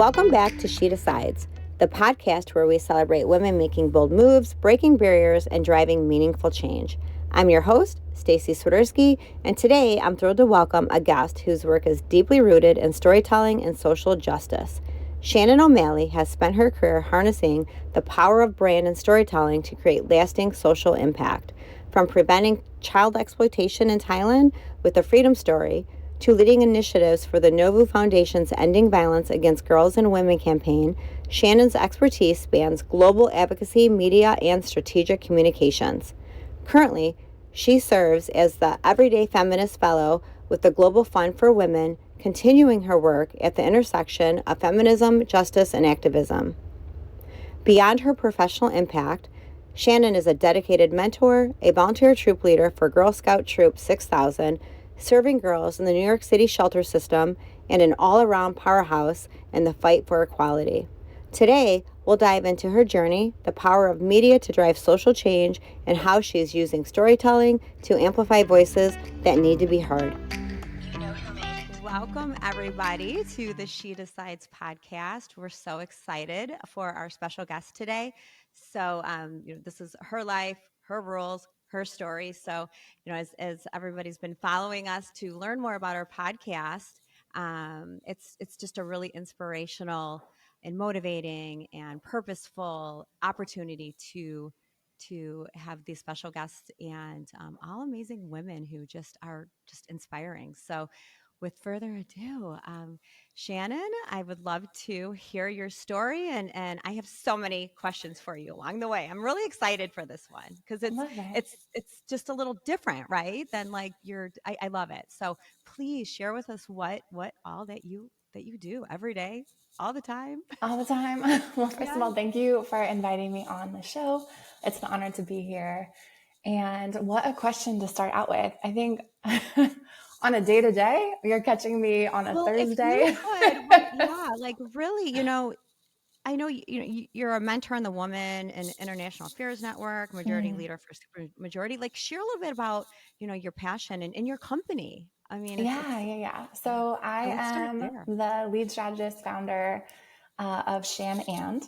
Welcome back to She Decides, the podcast where we celebrate women making bold moves, breaking barriers, and driving meaningful change. I'm your host, Stacey Swiderski, and today I'm thrilled to welcome a guest whose work is deeply rooted in storytelling and social justice. Shannon O'Malley has spent her career harnessing the power of brand and storytelling to create lasting social impact. From preventing child exploitation in Thailand with the Freedom Story, to leading initiatives for the NoVo Foundation's Ending Violence Against Girls and Women campaign, Shannon's expertise spans global advocacy, media, and strategic communications. Currently, she serves as the Everyday Feminist Fellow with the Global Fund for Women, continuing her work at the intersection of feminism, justice, and activism. Beyond her professional impact, Shannon is a dedicated mentor, a volunteer troop leader for Girl Scout Troop 6000, serving girls in the New York City shelter system, and an all-around powerhouse in the fight for equality. Today, we'll dive into her journey, the power of media to drive social change, and how she is using storytelling to amplify voices that need to be heard. Welcome, everybody, to the She Decides podcast. We're so excited for our special guest today. So, this is her life, her rules, her story. So, as everybody's been following us to learn more about our podcast, it's just a really inspirational and motivating and purposeful opportunity to have these special guests and all amazing women who just are just inspiring. So with further ado, Shannon, I would love to hear your story, and I have so many questions for you along the way. I'm really excited for this one because it's just a little different, right? Than like I love it. So please share with us what all that you do every day, all the time. All the time. Well, first of all, thank you for inviting me on the show. It's an honor to be here. And what a question to start out with. I think on a day to day, you're catching me on a Thursday. If you would, right, yeah, like really, I know you're a mentor on the Woman and International Affairs Network, majority leader for Super Majority. Like, share a little bit about your passion and your company. I mean, Yeah. So I let's start am there. the lead strategist founder of Shan and.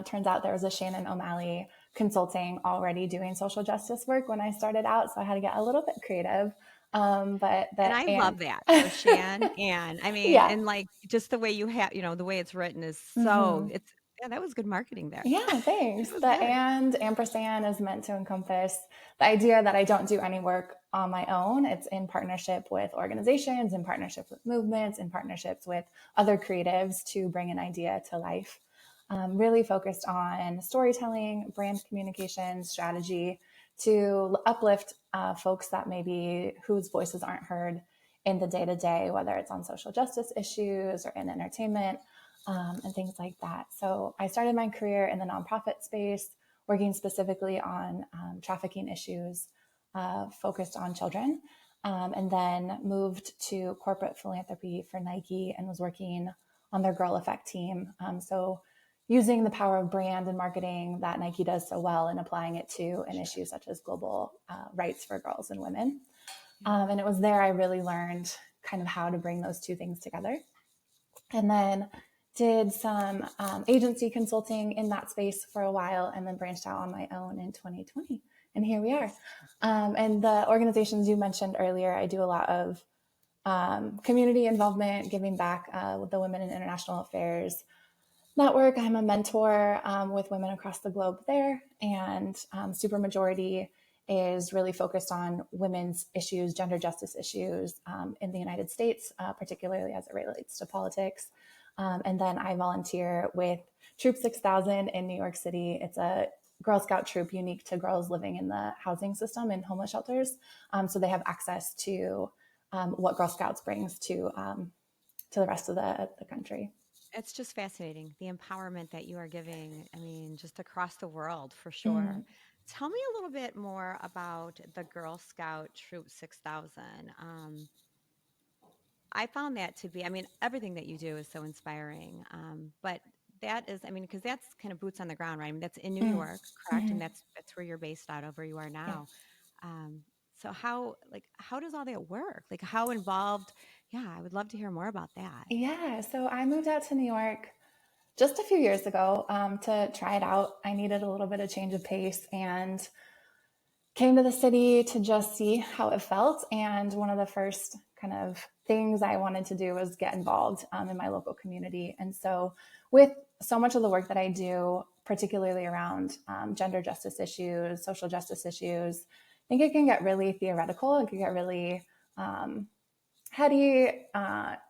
Turns out there was a Shannon O'Malley consulting already doing social justice work when I started out, so I had to get a little bit creative. But And I love that. So Shan and I mean, yeah. and like just the way you have, the way it's written is so Mm-hmm. that was good marketing there. Yeah, thanks. It was The good. and ampersand is meant to encompass the idea that I don't do any work on my own. It's in partnership with organizations, in partnership with movements, in partnerships with other creatives to bring an idea to life. Really focused on storytelling, brand communication, strategy to uplift folks that maybe whose voices aren't heard in the day to day, whether it's on social justice issues or in entertainment and things like that. So I started my career in the nonprofit space, working specifically on trafficking issues focused on children, and then moved to corporate philanthropy for Nike and was working on their Girl Effect team. So using the power of brand and marketing that Nike does so well and applying it to an issue such as global rights for girls and women. And it was there I really learned kind of how to bring those two things together. And then did some agency consulting in that space for a while and then branched out on my own in 2020. And here we are. And the organizations you mentioned earlier, I do a lot of community involvement, giving back with the Women in International Affairs Network. I'm a mentor with women across the globe there. And Super Majority is really focused on women's issues, gender justice issues in the United States, particularly as it relates to politics. And then I volunteer with Troop 6000 in New York City. It's a Girl Scout troop unique to girls living in the housing system in homeless shelters. So they have access to what Girl Scouts brings to the rest of the country. It's just fascinating, the empowerment that you are giving. I mean, just across the world for sure. Tell me a little bit more about the Girl Scout Troop 6000. I found that to be, I mean, everything that you do is so inspiring. But that is, I mean, because that's kind of boots on the ground, right? I mean, that's in New York, correct? And that's where you're based out of, where you are Yeah. now. So how does all that work? Like how involved? Yeah, I would love to hear more about that. Yeah. So I moved out to New York just a few years ago to try it out. I needed a little bit of change of pace and came to the city to just see how it felt. And one of the first kind of things I wanted to do was get involved in my local community. And so with so much of the work that I do, particularly around gender justice issues, social justice issues, I think it can get really theoretical. It can get really heady.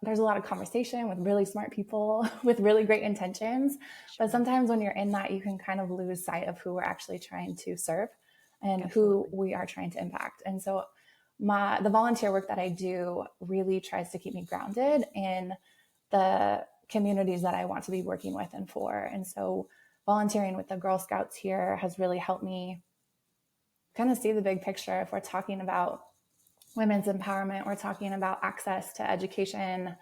There's a lot of conversation with really smart people with really great intentions. Sure. But sometimes when you're in that, you can kind of lose sight of who we're actually trying to serve and Absolutely. who we are trying to impact. And so the volunteer work that I do really tries to keep me grounded in the communities that I want to be working with and for. And so volunteering with the Girl Scouts here has really helped me kind of see the big picture. If we're talking about women's empowerment, we're talking about access to education,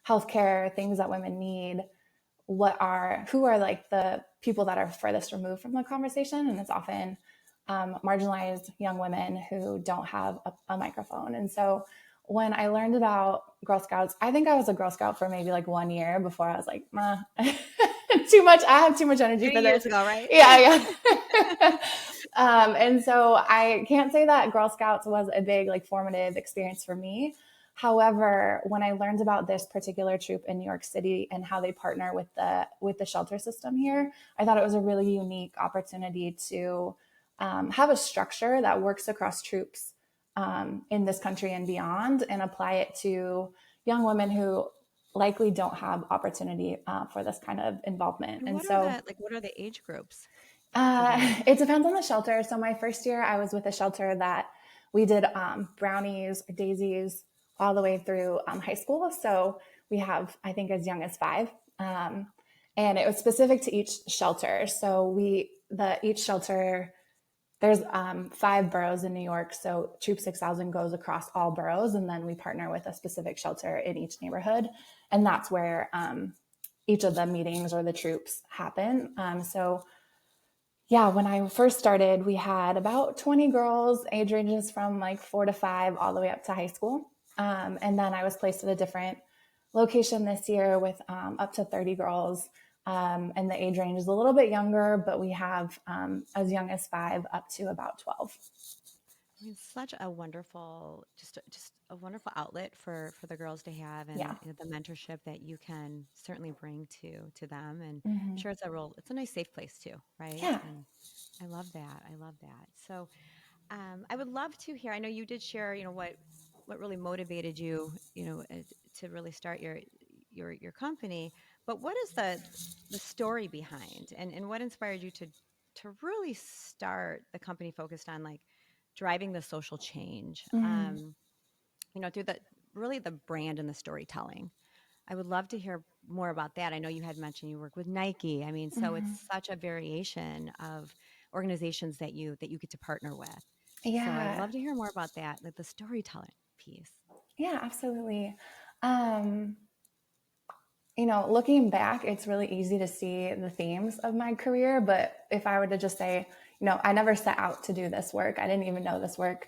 healthcare, things that women need, who are like the people that are furthest removed from the conversation. And it's often marginalized young women who don't have a microphone. And so when I learned about Girl Scouts, I think I was a Girl Scout for maybe like 1 year before I was like, too much. I have too much energy for this. Years ago, right? Yeah. And so I can't say that Girl Scouts was a big like formative experience for me. However, when I learned about this particular troop in New York City and how they partner with the shelter system here, I thought it was a really unique opportunity to have a structure that works across troops in this country and beyond, and apply it to young women who likely don't have opportunity for this kind of involvement. And what are the age groups? It depends on the shelter. So my first year, I was with a shelter that we did brownies or daisies all the way through high school. So we have, I think, as young as 5. And it was specific to each shelter. So each shelter, there's 5 boroughs in New York. So Troop 6000 goes across all boroughs, and then we partner with a specific shelter in each neighborhood. And that's where each of the meetings or the troops happen. When I first started, we had about 20 girls, age ranges from like 4 to 5 all the way up to high school. And then I was placed at a different location this year with up to 30 girls. And the age range is a little bit younger, but we have as young as 5 up to about 12. I mean, such a wonderful, just a wonderful outlet for the girls to have, and Yeah. the mentorship that you can certainly bring to them. And Mm-hmm. I'm sure it's a nice safe place too, right? Yeah. And I love that. So I would love to hear, I know you did share, what really motivated you, to really start your company, but what is the story behind, and what inspired you to really start the company focused on like driving the social change, Mm-hmm. through the brand and the storytelling. I would love to hear more about that. I know you had mentioned you work with Nike. I mean, so Mm-hmm. it's such a variation of organizations that you get to partner with. So I would Yeah. love to hear more about that, like the storytelling piece. Yeah, absolutely. Um, Looking back, it's really easy to see the themes of my career. But if I were to just say, I never set out to do this work. I didn't even know this work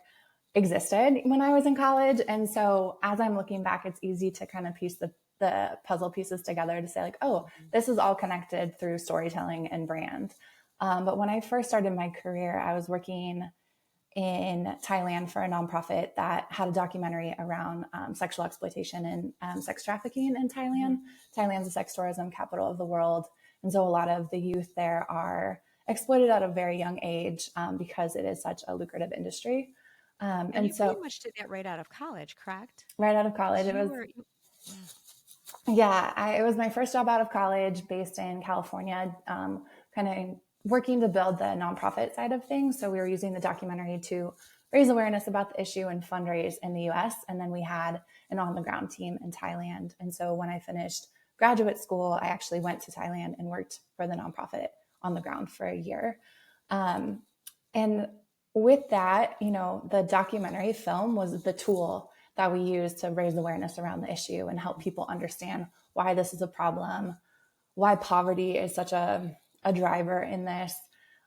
existed when I was in college. And so as I'm looking back, it's easy to kind of piece the puzzle pieces together to say like, oh, this is all connected through storytelling and brand. But when I first started my career, I was working in Thailand for a nonprofit that had a documentary around sexual exploitation and sex trafficking in Thailand. Thailand's a sex tourism capital of the world. And so a lot of the youth there are exploited at a very young age because it is such a lucrative industry. And you pretty much did that right out of college, correct? Right out of college. It was my first job out of college based in California, kind of working to build the nonprofit side of things. So we were using the documentary to raise awareness about the issue and fundraise in the US. And then we had an on-the-ground team in Thailand. And so when I finished graduate school, I actually went to Thailand and worked for the nonprofit on the ground for a year. And with that, the documentary film was the tool that we use to raise awareness around the issue and help people understand why this is a problem, why poverty is such a driver in this,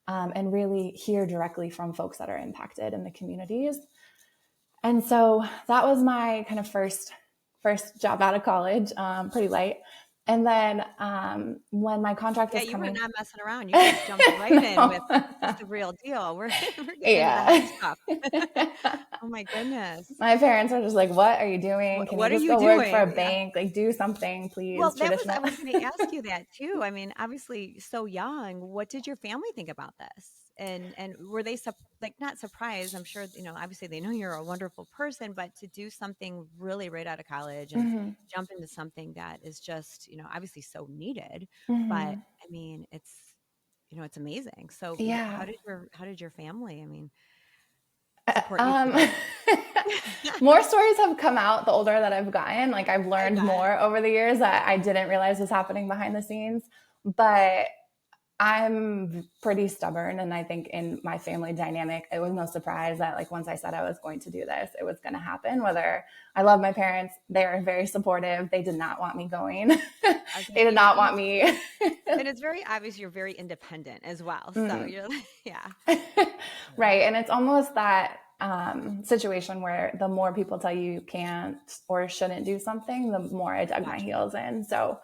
and really hear directly from folks that are impacted in the communities. And so that was my kind of first job out of college, pretty light. And then when my contract was you were coming, not messing around. You just jumped right in with this is the real deal. We're getting into the hard stuff. Oh my goodness. My parents are just like, what are you doing? Can you What are just you go work for a doing? Yeah. bank? Like, do something, Well, please. I Traditional. was going to ask you that too. I mean, obviously so young. What did your family think about this? And were they like not surprised? I'm sure, obviously they know you're a wonderful person, but to do something really right out of college and Mm-hmm. jump into something that is just, obviously so needed, but Mm-hmm. I mean, it's amazing. So, Yeah. how did your family, I mean, Uh, support you through Um, this? more stories have come out the older that I've gotten. Like, I've I learned bet. more over the years that I didn't realize was happening behind the scenes. But I'm pretty stubborn. And I think in my family dynamic, it was no surprise that, like, once I said I was going to do this, it was going to happen. Whether I love my parents, they are very supportive. They did not want me going. They did not want me. And it's very obvious you're very independent as well. So Mm. you're like, yeah. Right. And it's almost that situation where the more people tell you you can't or shouldn't do something, the more I dug my Gotcha. heels in. So,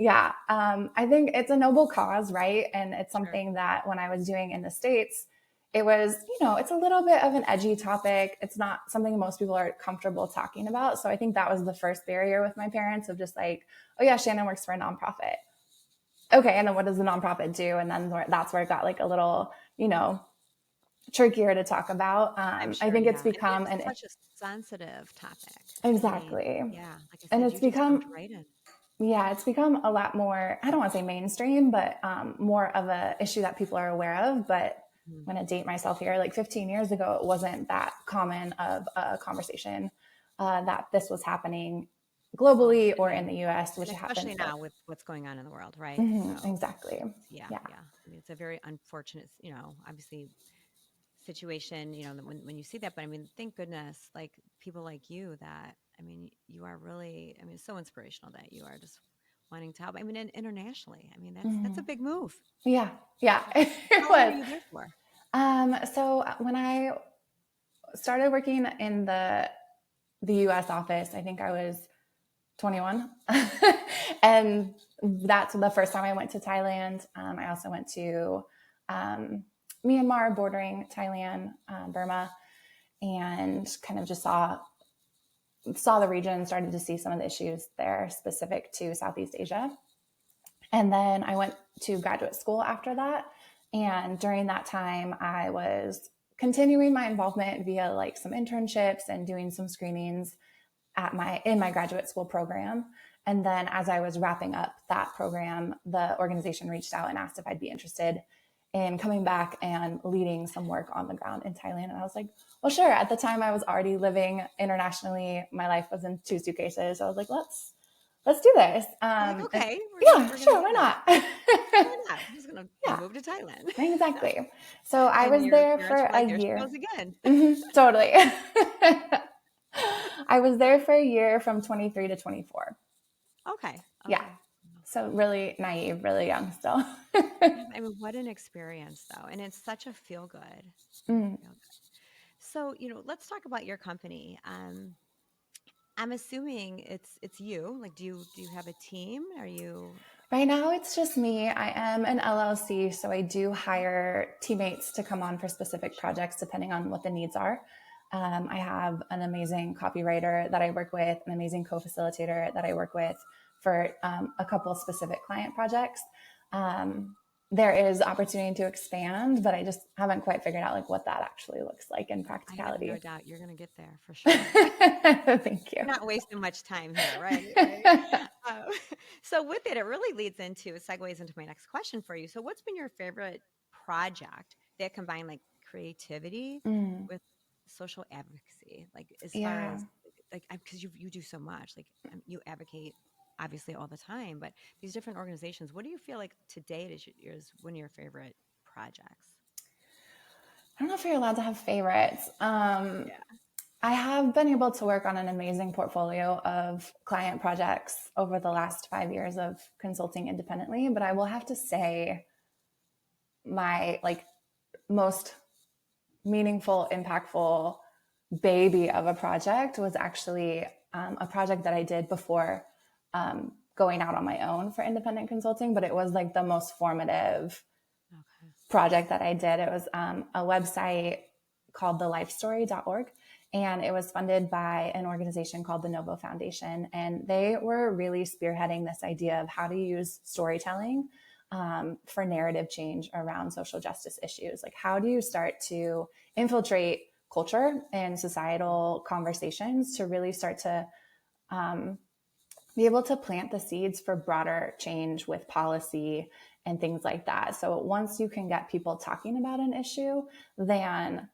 yeah, I think it's a noble cause, right? And it's Sure. something that when I was doing in the States, it was, it's a little bit of an edgy topic. It's not something most people are comfortable talking about. So I think that was the first barrier with my parents of just like, oh yeah, Shannon works for a nonprofit. Okay. And then what does the nonprofit do? And then that's where it got like a little, trickier to talk about. I'm I sure, think it's yeah. I mean, become it's such a sensitive topic. I mean, exactly, yeah, like I and said, it's you just jumped become, right in. yeah, it's become a lot more, I don't want to say mainstream, but more of a issue that people are aware of. But Mm. I'm going to date myself here. Like 15 years ago, it wasn't that common of a conversation that this was happening Well, globally I or in mean, the US, and which it especially happens with. now with what's going on in the world, right? So Exactly. yeah, Yeah. yeah. I mean, it's a very unfortunate, obviously situation, when you see that, but I mean, thank goodness, like people like you that, I mean, you are really, I mean, it's so inspirational that you are just wanting to help. I mean, and internationally, I mean, that's a big move. Yeah. Yeah. Yeah. It How long were was. you there for? So when I started working in the US office, I think I was 21. And that's the first time I went to Thailand. I also went to Myanmar, bordering Thailand, Burma, and kind of just saw the region, started to see some of the issues there specific to Southeast Asia. And then I went to graduate school after that. And during that time, I was continuing my involvement via like some internships and doing some screenings in my graduate school program. And then as I was wrapping up that program, the organization reached out and asked if I'd be interested in coming back and leading some work on the ground in Thailand. And I was like, well, sure. At the time I was already living internationally. My life was in 2 suitcases. So I was like, let's do this. You're like, And okay, yeah, we're gonna sure. do Why this. not? Why not? I'm just gonna Yeah, move to Thailand. exactly. So I And was your there for parents were a like, there she year. goes again. Totally. I was there for a year from 23 to 24. Okay. Yeah. Okay. So really naive, really young still. Yeah, I mean, what an experience though. And it's such a feel good. Mm. Feel good. So, let's talk about your company. I'm assuming it's you. Like, do you have a team? Are you Right now, it's just me. I am an LLC, so I do hire teammates to come on for specific projects depending on what the needs are. I have an amazing copywriter that I work with, an amazing co-facilitator that I work with for a couple of specific client projects. There is opportunity to expand, but I just haven't quite figured out like what that actually looks like in I have practicality. no doubt you're going to get there for sure. Thank you. You're not wasting much time here, right? Right. Um, so with it really leads into segues into my next question for you. So what's been your favorite project that combined like creativity Mm, with social advocacy? Like as far yeah. as like because you do so much, like you advocate obviously all the time, but these different organizations, what do you feel like to date is one of your favorite projects? I don't know if you're allowed to have favorites. Yeah. I have been able to work on an amazing portfolio of client projects over the last 5 years of consulting independently, but I will have to say my like most meaningful, impactful baby of a project was actually a project that I did before going out on my own for independent consulting, but it was like the most formative Okay. project that I did. It was a website called thelifestory.org, and it was funded by an organization called the NoVo Foundation. And they were really spearheading this idea of how to use storytelling for narrative change around social justice issues. Like, how do you start to infiltrate culture and societal conversations to really start to be able to plant the seeds for broader change with policy and things like that. So once you can get people talking about an issue, then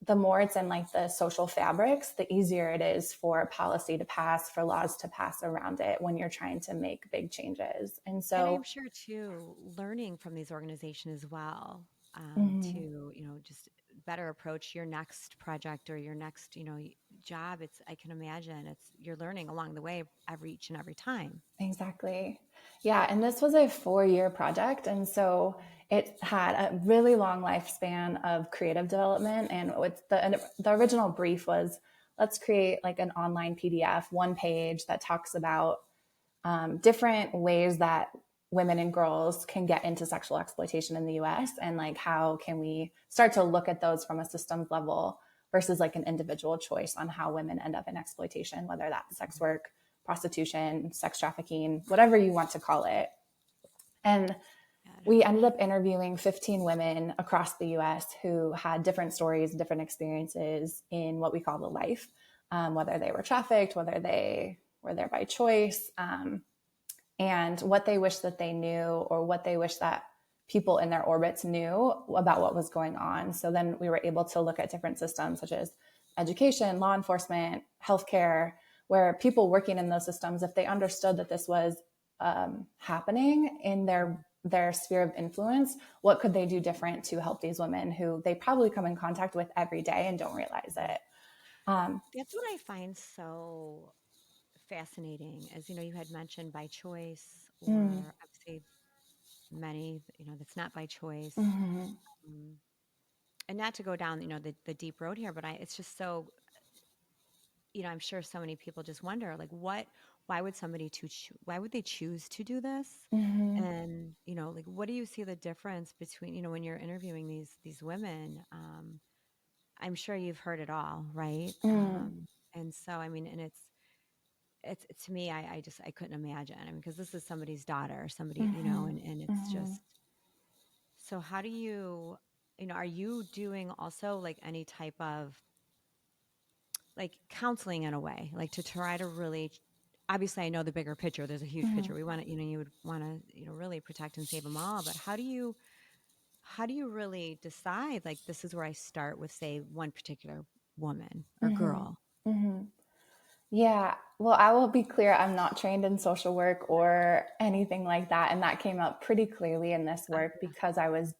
the more it's in like the social fabrics, the easier it is for policy to pass, for laws to pass around it when you're trying to make big changes. And And I'm so, sure too, learning from these organizations as well, mhm, to, just better approach your next project or your next, job. I can imagine you're learning along the way each and every time. exactly. Yeah. And this was a 4-year project. And so it had a really long lifespan of creative development. And the original brief was, let's create like an online PDF, one page that talks about different ways that women and girls can get into sexual exploitation in the US, and like how can we start to look at those from a systems level versus like an individual choice on how women end up in exploitation, whether that's sex work, prostitution, sex trafficking, whatever you want to call it. And God. we ended up interviewing 15 women across the US who had different stories, different experiences in what we call the life, whether they were trafficked, whether they were there by choice, and what they wish that they knew, or what they wish that people in their orbits knew about what was going on. So then we were able to look at different systems such as education, law enforcement, healthcare, where people working in those systems, if they understood that this was happening in their sphere of influence, what could they do different to help these women who they probably come in contact with every day and don't realize it. That's what I find so fascinating, as you had mentioned, by choice, Mm, or obviously many, that's not by choice. mm-hmm, Um, and not to go down, the deep road here, but it's just so, I'm sure so many people just wonder, like, why would why would they choose to do this? mm-hmm, And, like, what do you see the difference between, when you're interviewing these women? I'm sure you've heard it all, right? mm, And so, I mean, and it's to me, I couldn't imagine. I mean, because this is somebody's daughter, somebody, mm-hmm, and it's mm-hmm. just, so how do are you doing also like any type of like counseling in a way, like to try to really, obviously I know the bigger picture, there's a huge Mm-hmm. picture. We want to, you would want to, really protect and save them all. But how do you really decide, like, this is where I start with, say, one particular woman or Mm-hmm. girl? Mm-hmm. Yeah. Well, I will be clear. I'm not trained in social work or anything like that. And that came up pretty clearly in this work Yeah. because I was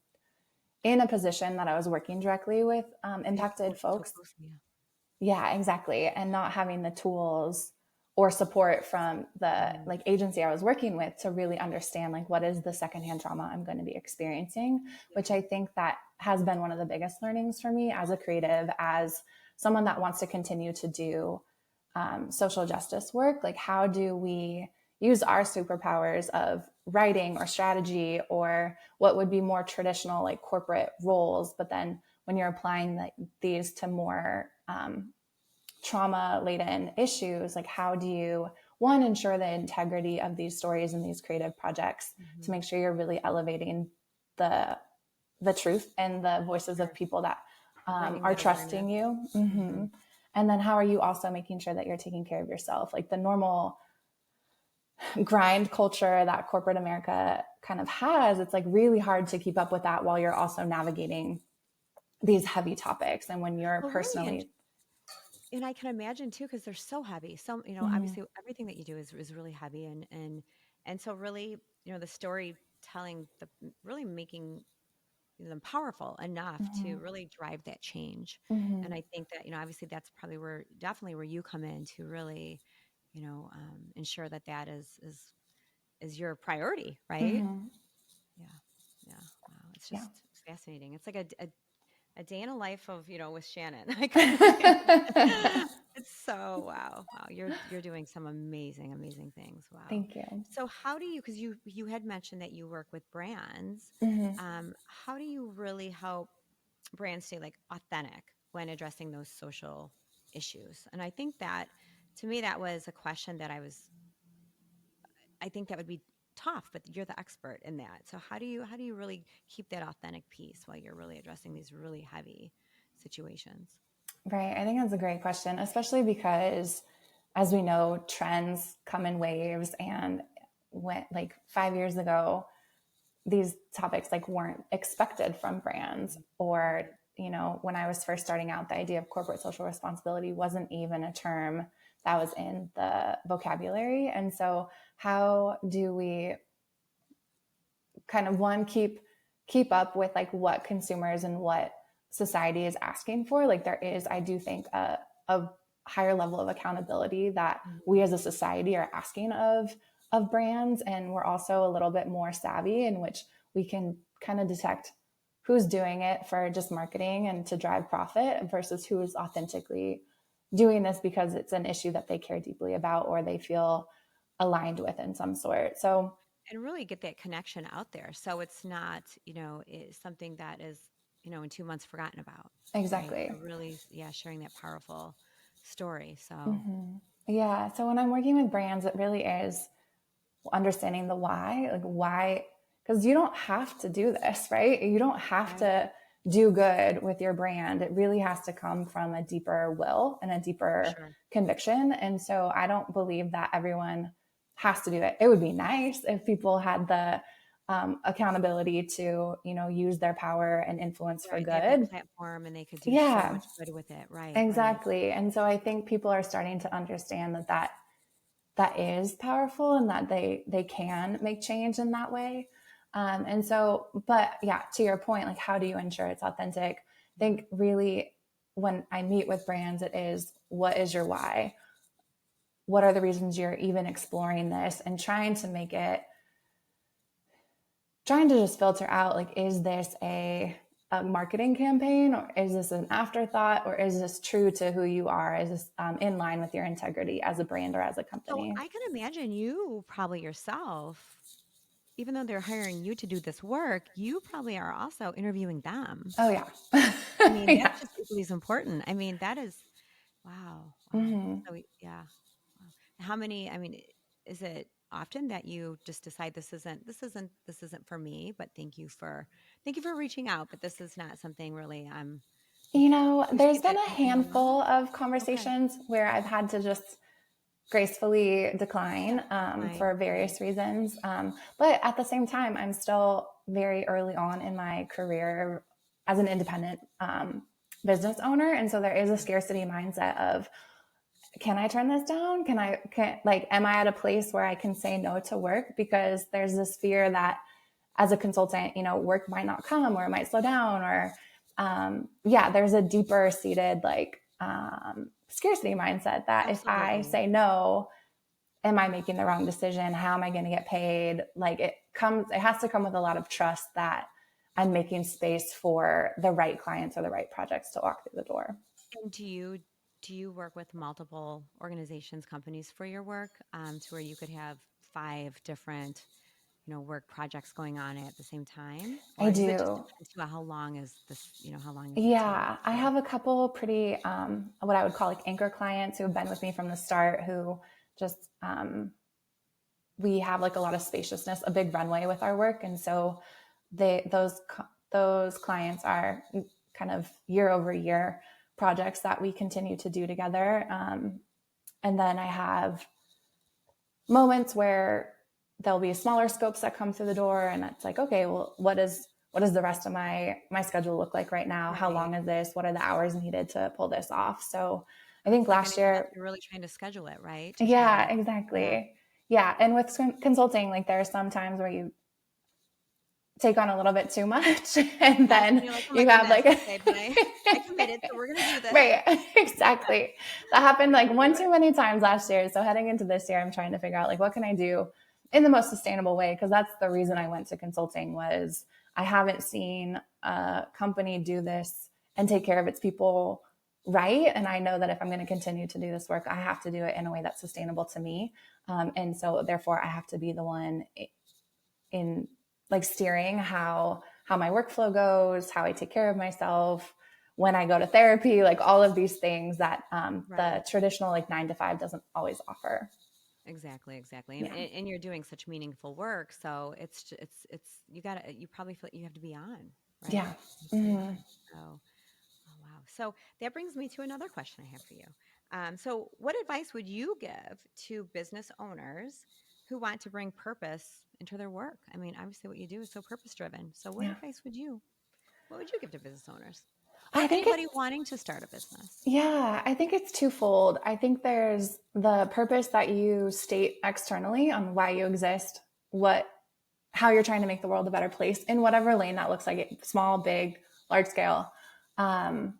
in a position that I was working directly with Yeah. impacted So folks. close. Yeah. Yeah, exactly. And not having the tools or support from the Mhm. like agency I was working with to really understand like what is the secondhand trauma I'm going to be experiencing, which Yeah. I think that has been one of the biggest learnings for me as a creative, as someone that wants to continue to do social justice work. Like, how do we use our superpowers of writing or strategy or what would be more traditional like corporate roles, but then when you're applying these to more trauma laden issues, like how do you one ensure the integrity of these stories and these creative projects to Hmm. make sure you're really elevating the the truth and the voices of Sure. people that Bringing are that awareness. trusting you. Hmm. And then how are you also making sure that you're taking care of yourself? Like the normal grind culture that corporate America kind of has, it's like really hard to keep up with that while you're also navigating these heavy topics. And when you're Well, really, and personally, and I can imagine too, because they're so heavy. Some, mm-hmm, obviously everything that you do is really heavy, and so really, the storytelling, really making them powerful enough to mm-hmm, really drive that change. mm-hmm, And I think that, obviously that's probably definitely where you come in to really, ensure that that is your priority, right? mm-hmm, Yeah. Yeah. Wow. It's yeah. just fascinating. It's like A day in a life of, with Shannon. I couldn't. It's so wow. Wow. You're doing some amazing, amazing things. Wow. Thank you. So how do you, because you had mentioned that you work with brands. Hmm. How do you really help brands stay like authentic when addressing those social issues? And I think that to me that was a question that I think that would be tough, but you're the expert in that. So how do you really keep that authentic piece while you're really addressing these really heavy situations? Right. I think that's a great question, especially because, as we know, trends come in waves. And when, like 5 years ago, these topics like weren't expected from brands, or, when I was first starting out, the idea of corporate social responsibility wasn't even a term that was in the vocabulary. And so how do we kind of keep up with like what consumers and what society is asking for? Like there is, I do think, a higher level of accountability that we as a society are asking of brands, and we're also a little bit more savvy in which we can kind of detect who's doing it for just marketing and to drive profit versus who is authentically doing this because it's an issue that they care deeply about or they feel aligned with in some sort. So And really get that connection out there. So it's not, it's something that is, in 2 months forgotten about, right? exactly. So really, yeah, sharing that powerful story. So, Hmm. Yeah. So when I'm working with brands, it really is understanding the why, like why, because you don't have to do this, right? You don't have right. to do good with your brand. It really has to come from a deeper will and a For deeper sure. conviction. And so I don't believe that everyone has to do it. It would be nice if people had the accountability to, use their power and influence for Right. They have that good. platform and they could do so Yeah, much good with it. Right. Right. exactly. And so I think people are starting to understand that is powerful and that they can make change in that way. And so, but yeah, to your point, like how do you ensure it's authentic? I think really when I meet with brands, it is, what is your why? What are the reasons you're even exploring this? And trying to just filter out, like, is this a marketing campaign, or is this an afterthought, or is this true to who you are? Is this in line with your integrity as a brand or as a So company? I can imagine you probably yourself, even though they're hiring you to do this work, you probably are also interviewing them. Oh yeah. I mean, Yeah. that's just equally as important. I mean, that is wow, wow. Hmm. So yeah, wow. How many? I mean, is it often that you just decide this isn't for me? But thank you for reaching out. But this is not something really. Do you see There's been that a happening a lot? handful of Okay. conversations where I've had to just gracefully decline Right. for Right. various reasons. But at the same time, I'm still very early on in my career as an independent business owner. And so there is a scarcity mindset of, can I turn this down? Am I at a place where I can say no to work? Because there's this fear that as a consultant, work might not come or it might slow down, or yeah, there's a deeper seated scarcity mindset that if I Absolutely. say no, am I making the wrong decision? How am I going to get paid? Like it has to come with a lot of trust that I'm making space for the right clients or the right projects to walk through the door. And do you work with multiple organizations, companies for your work, to where you could have five different, work projects going on at the same time, I or does it just do. depend to how long is this? How long is it to? Yeah, I have a couple pretty, what I would call like anchor clients who have been with me from the start, who just, we have like a lot of spaciousness, a big runway with our work. And so those clients are kind of year over year projects that we continue to do together. And then I have moments where there'll be smaller scopes that come through the door, and it's like, okay, well, what does the rest of my schedule look like right now? How Right. long is this? What are the hours needed to pull this off? So I think It's like last anything else. year, You're really trying to schedule it, right? To try yeah, to, yeah. exactly. Yeah. And with consulting, like there are some times where you take on a little bit too much and Yes. And then you're like, oh my you have goodness. like Okay, but I committed, so we're gonna do this. right, exactly. That happened like one too many times last year. So heading into this year, I'm trying to figure out like, what can I do in the most sustainable way? Because that's the reason I went to consulting, was I haven't seen a company do this and take care of its people right. And I know that if I'm going to continue to do this work, I have to do it in a way that's sustainable to me. And so therefore I have to be the one in like steering how my workflow goes, how I take care of myself, when I go to therapy, like all of these things that the traditional like 9 to 5 doesn't always offer. Exactly. Yeah. And you're doing such meaningful work. So it's you probably feel you have to be on, right? Yeah. Mm-hmm. So, oh, wow. So that brings me to another question I have for you. So what advice would you give to business owners who want to bring purpose into their work? I mean, obviously what you do is so purpose driven. So what would you give to business owners or I think anybody wanting to start a business? Yeah, I think it's twofold. I think there's the purpose that you state externally on why you exist, how you're trying to make the world a better place in whatever lane that looks like, it, small, big, large scale. And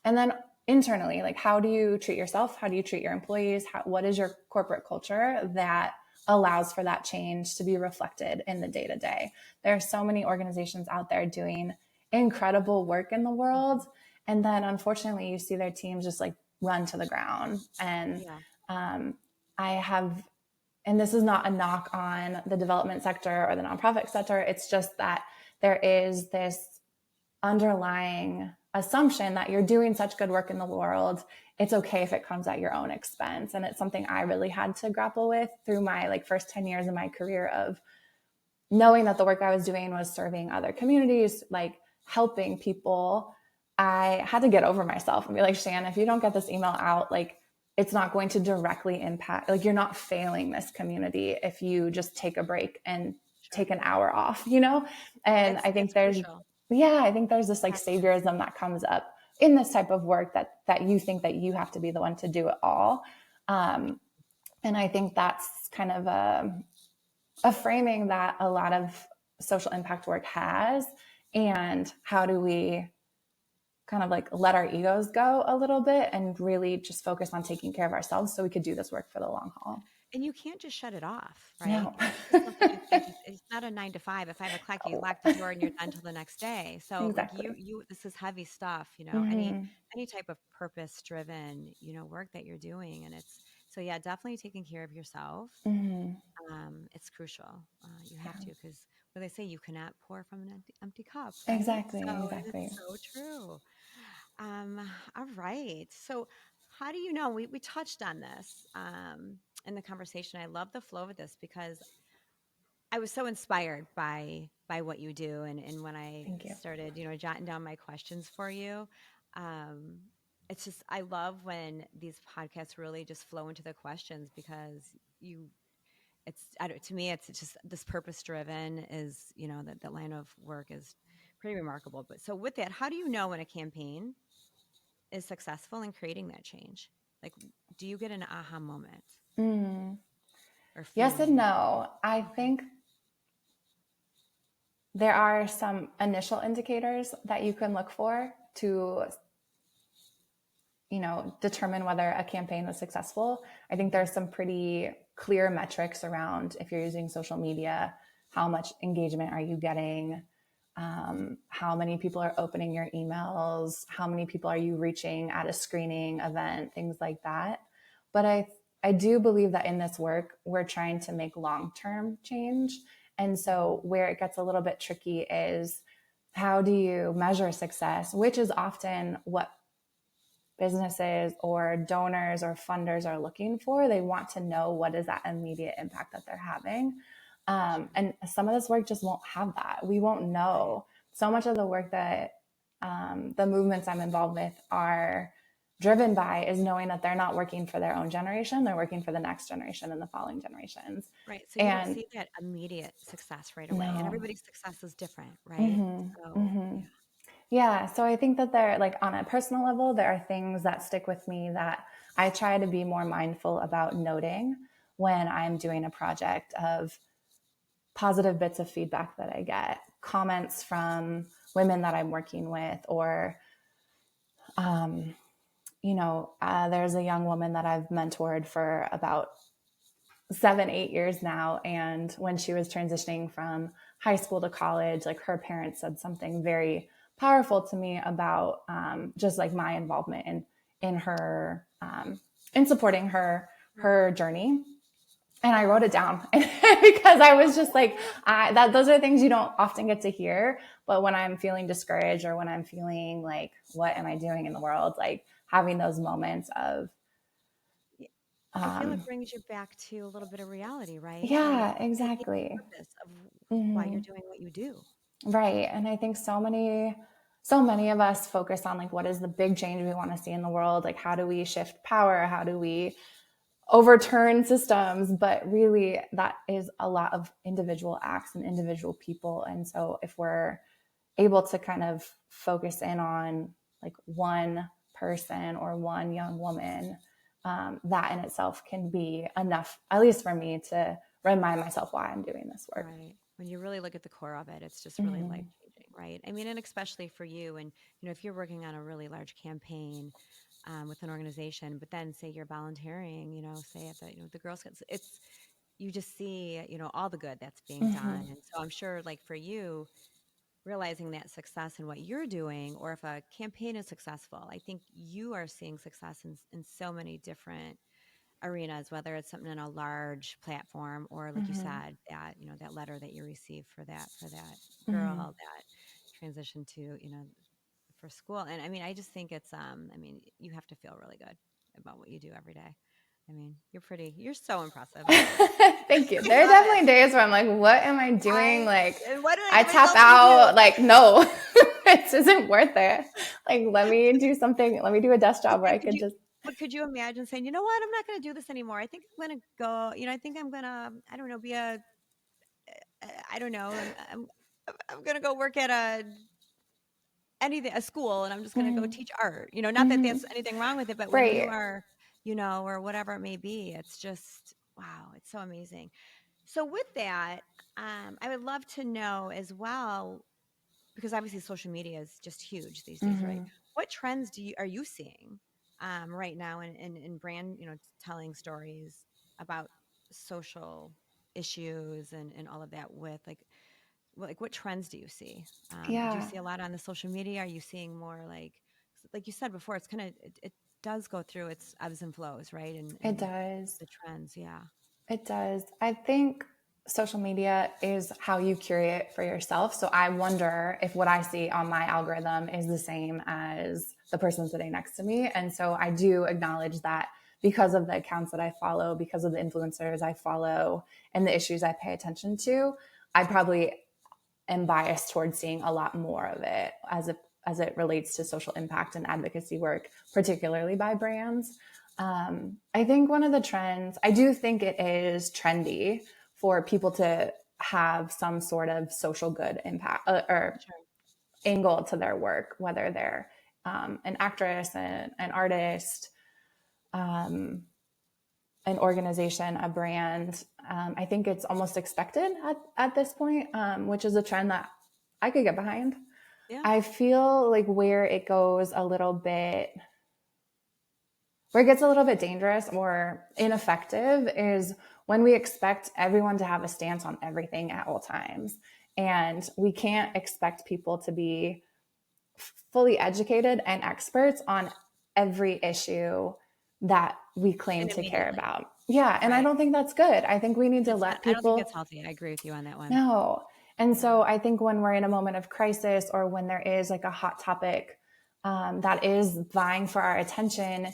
then internally, like how do you treat yourself? How do you treat your employees? What is your corporate culture that allows for that change to be reflected in the day to day? There are so many organizations out there doing incredible work in the world. And then unfortunately, you see their teams just like run to the ground. And I have, and this is not a knock on the development sector or the nonprofit sector. It's just that there is this underlying assumption that you're doing such good work in the world, it's okay if it comes at your own expense. And it's something I really had to grapple with through my like first 10 years of my career, of knowing that the work I was doing was serving other communities, like helping people. I had to get over myself and be like, Shannon, if you don't get this email out, like it's not going to directly impact, like you're not failing this community if you just take a break and take an hour off, you know? And I think there's, crucial. I think there's this like saviorism that comes up in this type of work that you think that you have to be the one to do it all. And I think that's kind of a framing that a lot of social impact work has. And how do we kind of like let our egos go a little bit and really just focus on taking care of ourselves so we could do this work for the long haul. And you can't just shut it off, right? No. It's not a 9 to 5. At 5 o'clock, you lock the door and you're done till the next day. So exactly. like this is heavy stuff, you know, any type of purpose driven, you know, work that you're doing. And definitely taking care of yourself. It's crucial. You have to, because what they say, you cannot pour from an empty cup. Right? Exactly. It's so true. All right. So how do you know, we touched on this in the conversation. I love the flow of this because I was so inspired by what you do. And when I started, you know, jotting down my questions for you, it's just, I love when these podcasts really just flow into the questions because to me, it's just this purpose driven is, you know, that line of work is pretty remarkable. But so with that, how do you know when a campaign is successful in creating that change? Like, do you get an aha moment? Or yes and no. I think there are some initial indicators that you can look for to, you know, determine whether a campaign was successful. I think there's some pretty clear metrics around, if you're using social media, how much engagement are you getting? How many people are opening your emails? How many people are you reaching at a screening event? Things like that. But I do believe that in this work, we're trying to make long-term change. And so where it gets a little bit tricky is, how do you measure success, which is often what businesses or donors or funders are looking for. They want to know what is that immediate impact that they're having. And some of this work just won't have that. We won't know. So much of the work that the movements I'm involved with are driven by is knowing that they're not working for their own generation. They're working for the next generation and the following generations. Right. So you don't see that immediate success right away. No. And everybody's success is different, right? Yeah. So I think that there, like on a personal level, there are things that stick with me that I try to be more mindful about noting when I'm doing a project, of positive bits of feedback that I get, comments from women that I'm working with, or, there's a young woman that I've mentored for about 7-8 years now. And when she was transitioning from high school to college, like her parents said something very powerful to me about just like my involvement in her in supporting her journey. And I wrote it down because I was just like, those are things you don't often get to hear. But when I'm feeling discouraged or when I'm feeling like, what am I doing in the world? Like having those moments of, I feel it brings you back to a little bit of reality, right? Like yeah, exactly. the purpose of why you're Mm-hmm. doing what you do. Right. And I think so many of us focus on like, what is the big change we want to see in the world? Like, how do we shift power? How do we overturn systems? But really, that is a lot of individual acts and individual people. And so if we're able to kind of focus in on like one person or one young woman, that in itself can be enough, at least for me, to remind myself why I'm doing this work. Right. When you really look at the core of it, it's just really Mm-hmm. life changing, right? I mean, and especially for you, and if you're working on a really large campaign with an organization, but then say you're volunteering, say at the Girl Scouts, it's you just see, all the good that's being Mm-hmm. done, and so I'm sure, like for you, realizing that success in what you're doing, or if a campaign is successful, I think you are seeing success in so many different arenas, whether it's something in a large platform or like you Mm-hmm. said, that, that letter that you received for that Mm-hmm. girl that transitioned to, for school. And I mean, I just think it's, I mean, you have to feel really good about what you do every day. I mean, you're so impressive. I love it. Thank you. I There are love it. definitely days where I'm like, what am I doing? Like, And what are I the tap results we do? out, like, no, it isn't worth it. Like, let me do something. Let me do a desk But job where then I could just, but could you imagine saying, you know what, I'm not going to do this anymore. I think I'm going to go, I think I'm going to, I don't know, be I don't know, I'm going to go work at a school, and I'm just going to go mm-hmm. teach art. Not that Mm-hmm. there's anything wrong with it, but when you Right. are, or whatever it may be, it's just, wow, it's so amazing. So with that, I would love to know as well, because obviously social media is just huge these days, right? Mm-hmm. What trends are you seeing right now in brand, telling stories about social issues and all of that with like what trends do you see? Do you Yeah, see a lot on the social media? Are you seeing more like you said before, it's kind of it does go through its ebbs and flows, right? it And does. the trends, yeah. It does. I think social media is how you curate for yourself. So I wonder if what I see on my algorithm is the same as the person sitting next to me. And so I do acknowledge that because of the accounts that I follow, because of the influencers I follow, and the issues I pay attention to, I probably am biased towards seeing a lot more of it as it relates to social impact and advocacy work, particularly by brands. I think one of the trends, I do think it is trendy for people to have some sort of social good impact or Sure. angle to their work, whether they're an actress, an artist, um, an organization, a brand. I think it's almost expected at this point, which is a trend that I could get behind. Yeah. I feel like where it goes a little bit, where it gets a little bit dangerous or ineffective is when we expect everyone to have a stance on everything at all times. And we can't expect people to be fully educated and experts on every issue that we claim And to care immediately, about. Yeah. And I right? don't think that's good. I think we need to It's not, let I don't think people it's healthy. I agree with you on that one. know. And Yeah. so I think when we're in a moment of crisis or when there is like a hot topic that is vying for our attention,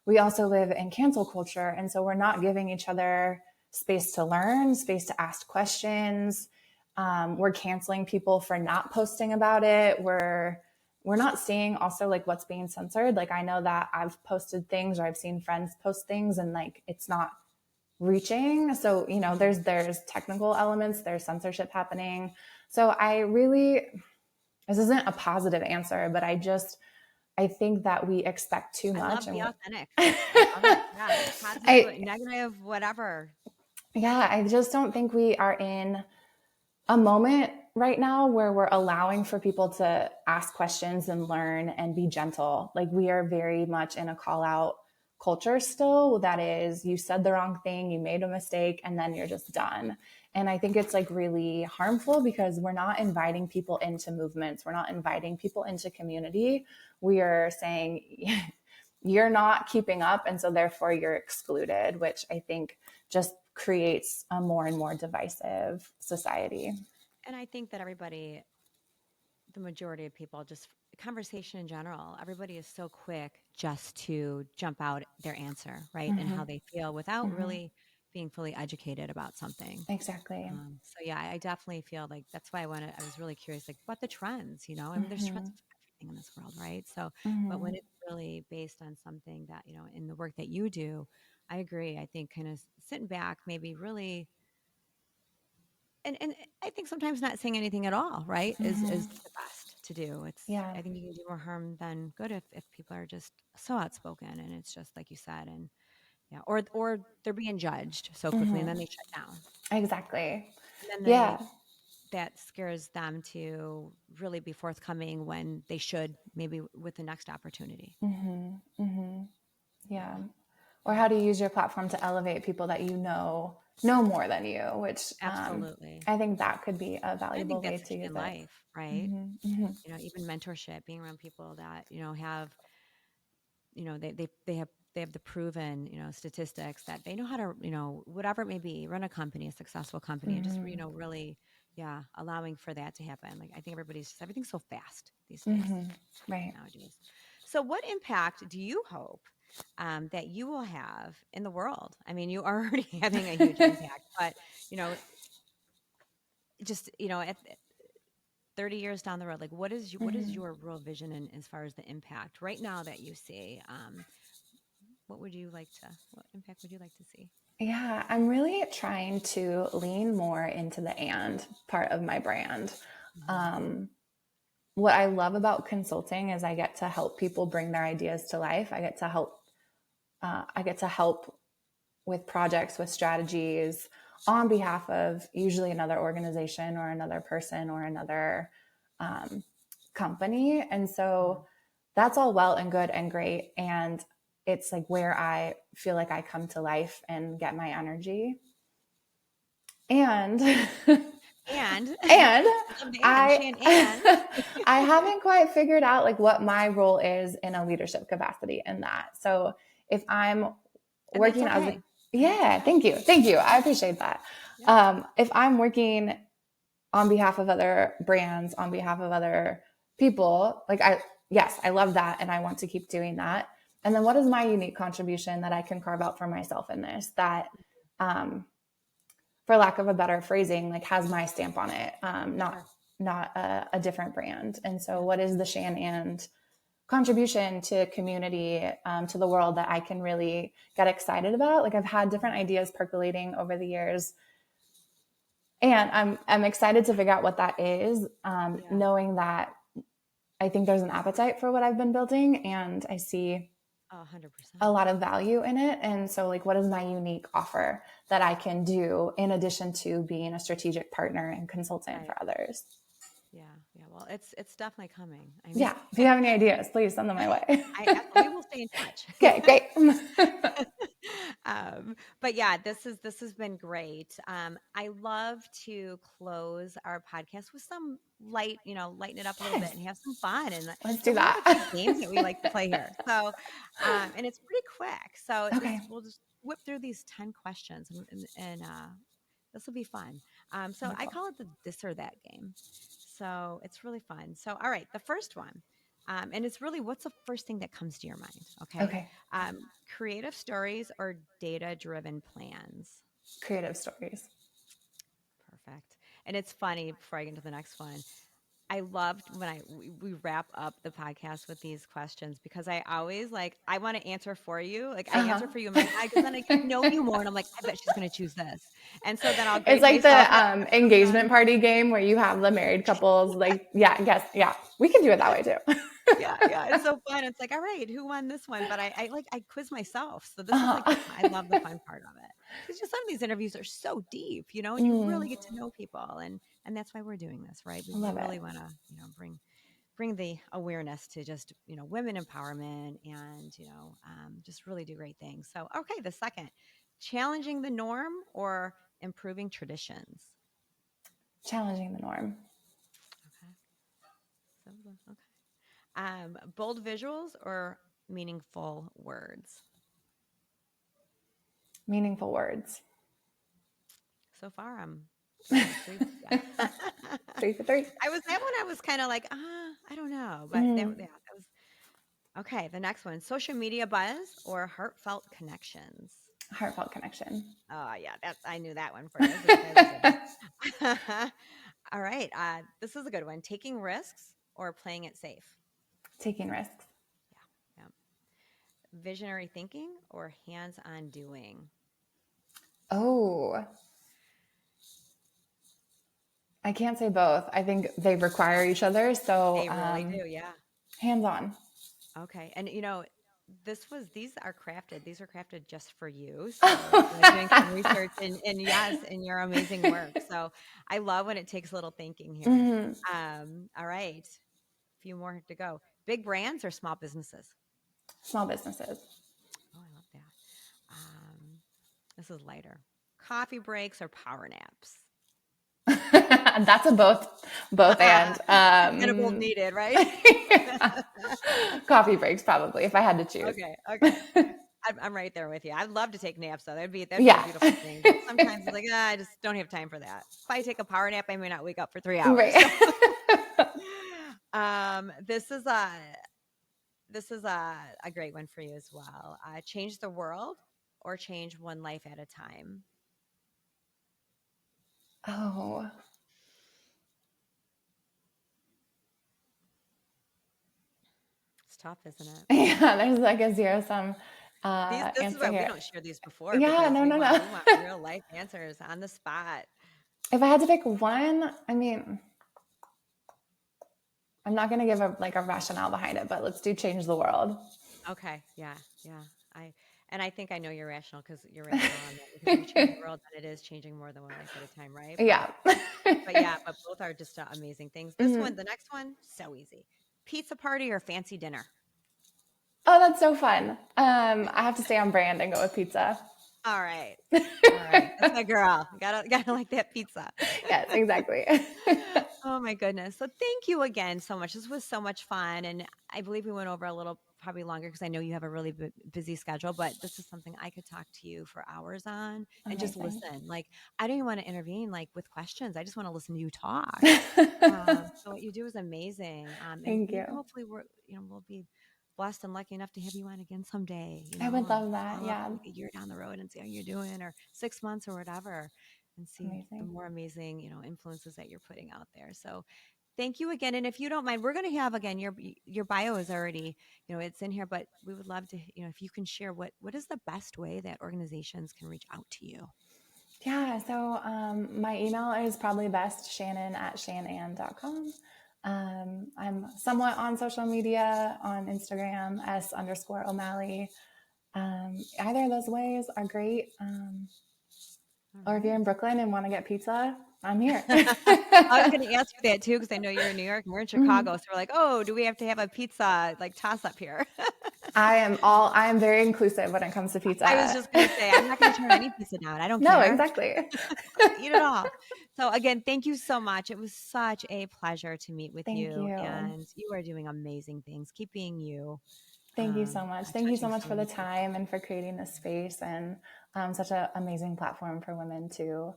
we also live in cancel culture. And so we're not giving each other space to learn, space to ask questions. We're canceling people for not posting about it. We're not seeing also like what's being censored. Like I know that I've posted things or I've seen friends post things and like it's not reaching. So, there's technical elements, there's censorship happening. So this isn't a positive answer, but I think that we expect too I much love the and authentic. I love it. Yeah. Positive, I negative, whatever. yeah, I just don't think we are in a moment right now where we're allowing for people to ask questions and learn and be gentle. Like we are very much in a call out culture still that is you said the wrong thing, you made a mistake, and then you're just done. And I think it's like really harmful because we're not inviting people into movements. We're not inviting people into community. We are saying you're not keeping up. And so therefore you're excluded, which I think just creates a more and more divisive society. And I think that everybody, the majority of people, just conversation in general, everybody is so quick just to jump out their answer, right? And how they feel without really being fully educated about something. Exactly. So yeah, I definitely feel like that's why I was really curious, like what the trends, I mean, there's trends for everything in this world, right? So, but when it's really based on something that, in the work that you do, I agree. I think kind of sitting back, maybe really, and I think sometimes not saying anything at all, right, is the best to do. Yeah. I think you can do more harm than good if people are just so outspoken, and it's just like you said, and yeah, or they're being judged so quickly, and then they shut down, Exactly. and then Yeah. that scares them to really be forthcoming when they should, maybe with the next opportunity. Yeah. Or how to use your platform to elevate people that know more than you, which Absolutely. I think that could be a I valuable think way that's the to key use in it. life, right? Even mentorship, being around people that, have, they have the proven, statistics that they know how to, whatever it may be, run a company, a successful company, and just, really, yeah, allowing for that to happen. Like, I think everything's so fast these days, Right. nowadays. So what impact do you hope that you will have in the world? I mean, you are already having a huge impact, but, just, at 30 years down the road, like what is your real vision in, as far as the impact right now that you see? What impact would you like to see? Yeah, I'm really trying to lean more into the and part of my brand. Hmm. What I love about consulting is I get to help people bring their ideas to life. I get to help. I get to help with projects, with strategies on behalf of usually another organization or another person or another company. And so that's all well and good and great. And it's like where I feel like I come to life and get my energy. And And and love the and I Shan and I haven't quite figured out like what my role is in a leadership capacity in that. So if I'm and that's working as a, okay. And that's yeah, okay. thank you, I appreciate that. Yep. If I'm working on behalf of other brands, on behalf of other people, like yes, I love that and I want to keep doing that. And then what is my unique contribution that I can carve out for myself in this that for lack of a better phrasing, like has my stamp on it, Sure. not a different brand. And so, Yeah. what is the Shan and contribution to community, to the world that I can really get excited about? Like I've had different ideas percolating over the years, and I'm excited to figure out what that is, Yeah. knowing that I think there's an appetite for what I've been building, and I see Oh, a 100%. lot of value in it. And so, like, what is my unique offer that I can do in addition to being a strategic partner and consultant Right. for others? Yeah. Yeah. Well, it's definitely coming. I mean, Yeah. If you have any ideas, please send them my way. we will stay in touch. Okay, great. But yeah, this has been great. I love to close our podcast with some lighten it up a little bit Yes, and have some fun. And let's so do we have a few that. games that we like to play here. So, and it's pretty quick. So Okay. we'll just whip through these 10 questions, and this will be fun. So I Wonderful. call it the this or that game. So it's really fun. So, all right, the first one. And it's really, what's the first thing that comes to your mind? Okay. Okay. Creative stories or data driven plans? Creative stories. Perfect. And it's funny, before I get into the next one, I loved when we wrap up the podcast with these questions, because I always, like, I want to answer for you. Like, I Uh answer for you in my head, because then I get to know you more, and I'm like, I bet she's going to choose this. And so then I'll It's grade like myself. the engagement party game where you have the married couples. Like, yeah, yes, yeah, we can do it that way too. Yeah, yeah, it's so fun. It's like, all right, who won this one? But I quiz myself. So this is like Uh-huh. I love the fun part of it. Because just some of these interviews are so deep, and you really get to know people, and that's why we're doing this, right? We Love it. really want to, bring the awareness to just, women empowerment, and, just really do great things. So, okay, the second, challenging the norm or improving traditions. Challenging the norm. Okay. Bold visuals or meaningful words? Meaningful words. So far, I'm 3 for 3. Yeah. 3 for 3. I was kind of like, I don't know, but that was okay. The next one, social media buzz or heartfelt connections? Heartfelt connection. Oh yeah, I knew that one for you. I was excited. All right, this is a good one. Taking risks or playing it safe? Taking risks. Yeah. Visionary thinking or hands-on doing? Oh, I can't say both. I think they require each other. So They really do, yeah. hands-on. Okay. And these are crafted. These are crafted just for you. So doing some research and yes, in your amazing work. So I love when it takes a little thinking here. Mm-hmm. All right. A few more to go. Big brands or small businesses? Small businesses. Oh, I love that. This is lighter. Coffee breaks or power naps? That's a both and. And a both needed, right? Coffee breaks probably if I had to choose. Okay. I'm right there with you. I'd love to take naps though. That'd be a beautiful thing. But sometimes it's like, I just don't have time for that. If I take a power nap, I may not wake up for 3 hours. Right. This is a great one for you as well. Change the world or change one life at a time? Oh. It's tough, isn't it? Yeah, there's like a zero-sum This is answer why we here. don't share these before. Yeah, Because no. we want real life answers on the spot. If I had to pick one, I mean, I'm not going to give a rationale behind it, but let's do change the world. Okay. Yeah. I think I know you're rational because you're rational on that. Because if you change the world, then it is changing more than one life at a time, right? Yeah. But both are just amazing things. The next one, so easy. Pizza party or fancy dinner? Oh, that's so fun. I have to stay on brand and go with pizza. All right. That's my girl. Gotta like that pizza. Yes, exactly. Oh my goodness. So thank you again so much. This was so much fun. And I believe we went over a little probably longer because I know you have a really busy schedule, but this is something I could talk to you for hours on and just listen. Like, I don't even want to intervene with questions. I just want to listen to you talk. So what you do is amazing. Thank you. Hopefully we'll be blessed and lucky enough to have you on again someday. I would love that. Yeah. Like a year down the road and see how you're doing, or 6 months or whatever, and see the more amazing, influences that you're putting out there. So thank you again. And if you don't mind, we're going to have again, your bio is already, it's in here, but we would love to, if you can share what is the best way that organizations can reach out to you? Yeah. So my email is probably best, shannon@shannan.com. I'm somewhat on social media on Instagram, S_O'Malley. Either of those ways are great. Or if you're in Brooklyn and want to get pizza, I'm here. I was going to ask you that too, because I know you're in New York and we're in Chicago. So we're like, oh, do we have to have a pizza toss up here? I am very inclusive when it comes to pizza. I was just going to say, I'm not going to turn any pizza down. I don't care. No, exactly. Eat it all. So again, thank you so much. It was such a pleasure to meet with you. Thank you. And you are doing amazing things. Keep being you. Thank you so much. Thank you so much for the time and for creating this space and such an amazing platform for women to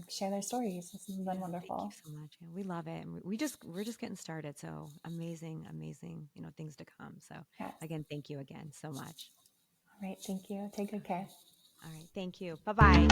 share their stories. This has been wonderful. Thank you so much. Yeah, we love it. And we're just getting started. So amazing, things to come. So again, thank you again so much. All right. Thank you. Take good care. All right. Thank you. Bye-bye.